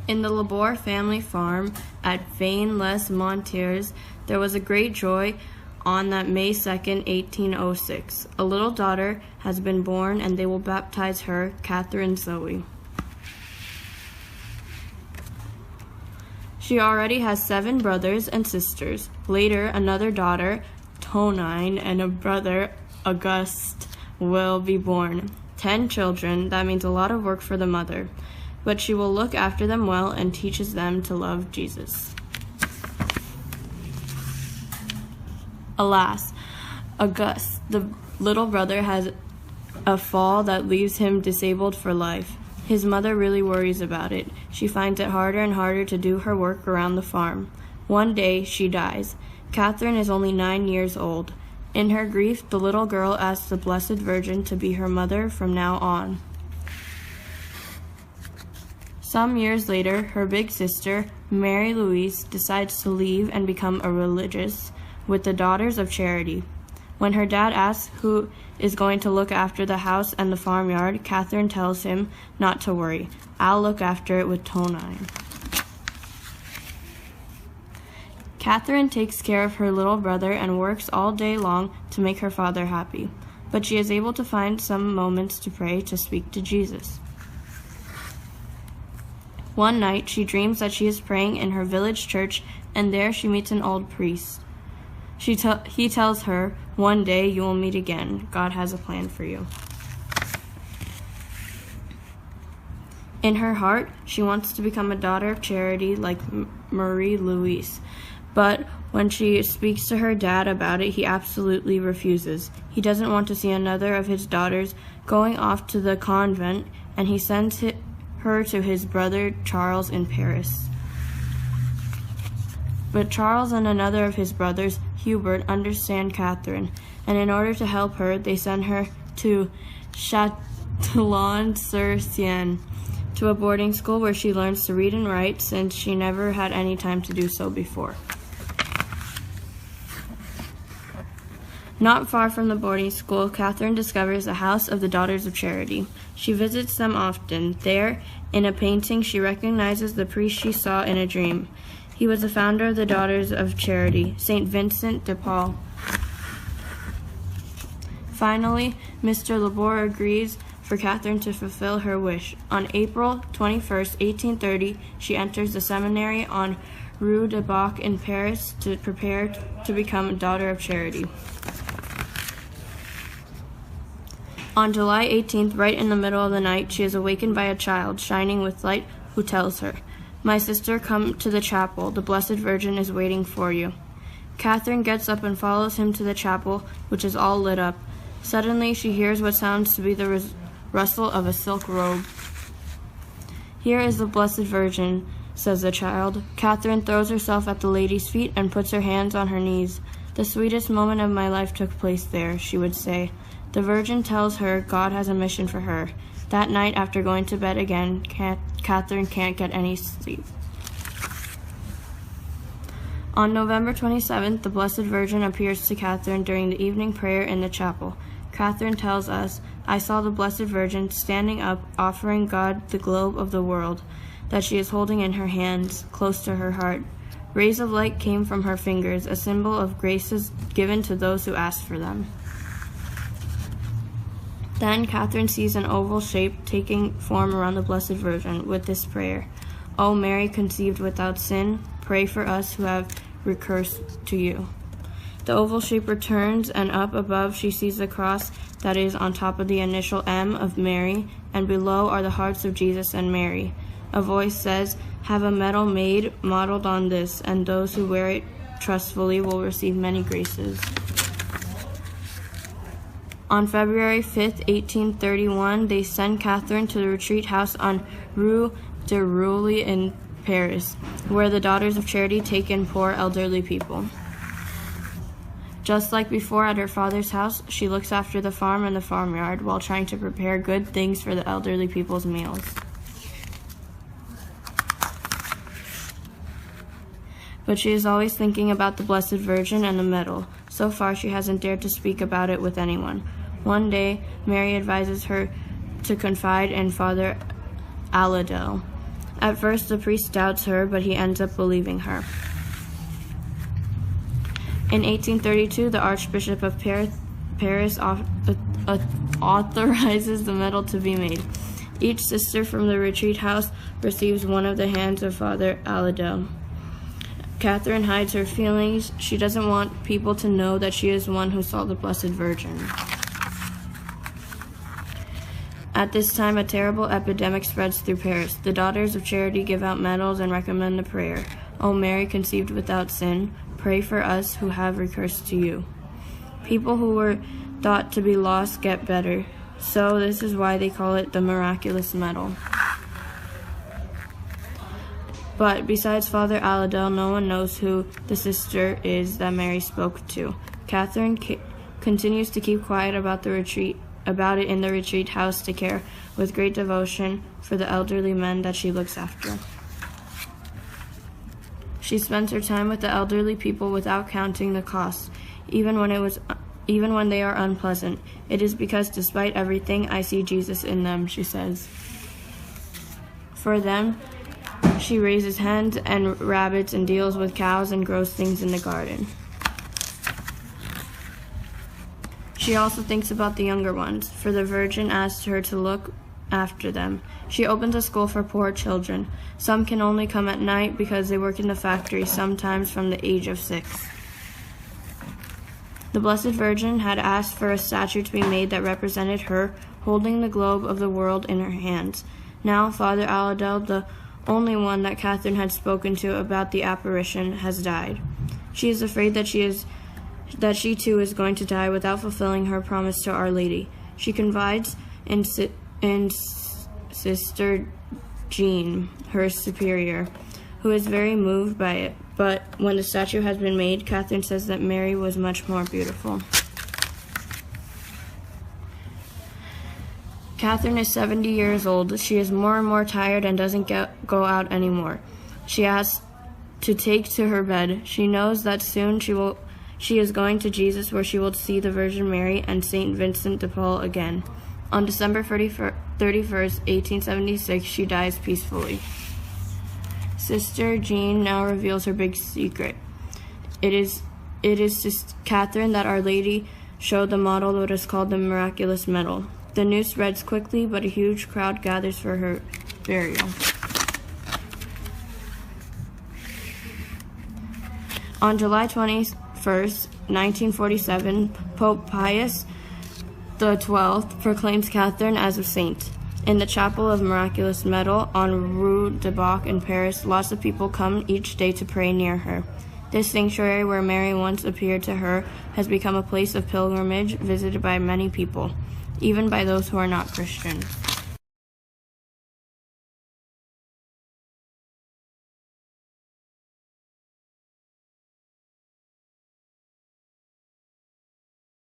In the Laboure family farm at Vain-les-Montiers, there was a great joy on that May 2nd, 1806. A little daughter has been born, and they will baptize her Catherine Zoe. She already has 7 brothers and sisters. Later, another daughter, Tonine, and a brother, Auguste, will be born. 10 children, that means a lot of work for the mother. But she will look after them well and teaches them to love Jesus. Alas, Auguste, the little brother, has a fall that leaves him disabled for life. His mother really worries about it. She finds it harder and harder to do her work around the farm. One day, she dies. Catherine is only 9 years old. In her grief, the little girl asks the Blessed Virgin to be her mother from now on. Some years later, her big sister, Mary Louise, decides to leave and become a religious with the Daughters of Charity. When her dad asks who is going to look after the house and the farmyard, Catherine tells him not to worry. I'll look after it with Tonine. Catherine takes care of her little brother and works all day long to make her father happy, but she is able to find some moments to pray, to speak to Jesus. One night, she dreams that she is praying in her village church, and there she meets an old priest. He tells her, one day you will meet again. God has a plan for you. In her heart, she wants to become a daughter of charity like Marie Louise. But when she speaks to her dad about it, he absolutely refuses. He doesn't want to see another of his daughters going off to the convent, and he sends her to his brother Charles in Paris. But Charles and another of his brothers, Hubert, understand Catherine, and in order to help her, they send her to Châtillon-sur-Seine, to a boarding school where she learns to read and write, since she never had any time to do so before. Not far from the boarding school, Catherine discovers the House of the Daughters of Charity. She visits them often. There, in a painting, she recognizes the priest she saw in a dream. He was the founder of the Daughters of Charity, St. Vincent de Paul. Finally, Mr. Laboure agrees for Catherine to fulfill her wish. On April 21st, 1830, she enters the seminary on Rue du Bac in Paris to prepare to become a Daughter of Charity. On July 18th, right in the middle of the night, she is awakened by a child, shining with light, who tells her, "My sister, come to the chapel. The Blessed Virgin is waiting for you." Catherine gets up and follows him to the chapel, which is all lit up. Suddenly, she hears what sounds to be the rustle of a silk robe. "Here is the Blessed Virgin," says the child. Catherine throws herself at the lady's feet and puts her hands on her knees. "The sweetest moment of my life took place there," she would say. The Virgin tells her God has a mission for her. That night, after going to bed again, Catherine can't get any sleep. On November 27th, the Blessed Virgin appears to Catherine during the evening prayer in the chapel. Catherine tells us, "I saw the Blessed Virgin standing up, offering God the globe of the world that she is holding in her hands, close to her heart. Rays of light came from her fingers, a symbol of graces given to those who ask for them." Then Catherine sees an oval shape taking form around the Blessed Virgin with this prayer, "O Mary, conceived without sin, pray for us who have recourse to you." The oval shape returns, and up above she sees the cross that is on top of the initial M of Mary, and below are the hearts of Jesus and Mary. A voice says, "Have a medal made, modeled on this, and those who wear it trustfully will receive many graces." On February 5th, 1831, they send Catherine to the retreat house on Rue de Reuilly in Paris, where the Daughters of Charity take in poor elderly people. Just like before at her father's house, she looks after the farm and the farmyard while trying to prepare good things for the elderly people's meals. But she is always thinking about the Blessed Virgin and the medal. So far, she hasn't dared to speak about it with anyone. One day, Mary advises her to confide in Father Aladel. At first, the priest doubts her, but he ends up believing her. In 1832, the Archbishop of Paris authorizes the medal to be made. Each sister from the retreat house receives one of the hands of Father Aladel. Catherine hides her feelings. She doesn't want people to know that she is one who saw the Blessed Virgin. At this time, a terrible epidemic spreads through Paris. The Daughters of Charity give out medals and recommend a prayer. O Mary, conceived without sin, pray for us who have recourse to you. People who were thought to be lost get better, so this is why they call it the miraculous medal. But besides Father Aladel, no one knows who the sister is that Mary spoke to. Catherine continues to keep quiet about it in the retreat house to care with great devotion for the elderly men that she looks after. She spends her time with the elderly people without counting the costs, even when they are unpleasant. It is because despite everything, I see Jesus in them, she says. For them, she raises hens and rabbits and deals with cows and grows things in the garden. She also thinks about the younger ones, for the Virgin asked her to look after them. She opens a school for poor children. Some can only come at night because they work in the factory, sometimes from the age of 6. The Blessed Virgin had asked for a statue to be made that represented her holding the globe of the world in her hands. Now, Father Aladel, the only one that Catherine had spoken to about the apparition, has died. She is afraid that she too is going to die without fulfilling her promise to Our Lady. She confides in Sister Jean, her superior, who is very moved by it. But when the statue has been made, Catherine says that Mary was much more beautiful. Catherine is 70 years old. She is more and more tired and doesn't go out anymore. She has to take to her bed. She knows that soon she is going to Jesus, where she will see the Virgin Mary and Saint Vincent de Paul again. On December 31st, 1876, she dies peacefully. Sister Jean now reveals her big secret. It is Catherine that Our Lady showed the model that is called the miraculous medal. The news spreads quickly, but a huge crowd gathers for her burial. On July 21st, 1947, Pope Pius XII proclaims Catherine as a saint. In the Chapel of Miraculous Medal on Rue de Bac in Paris, lots of people come each day to pray near her. This sanctuary where Mary once appeared to her has become a place of pilgrimage visited by many people, even by those who are not Christian.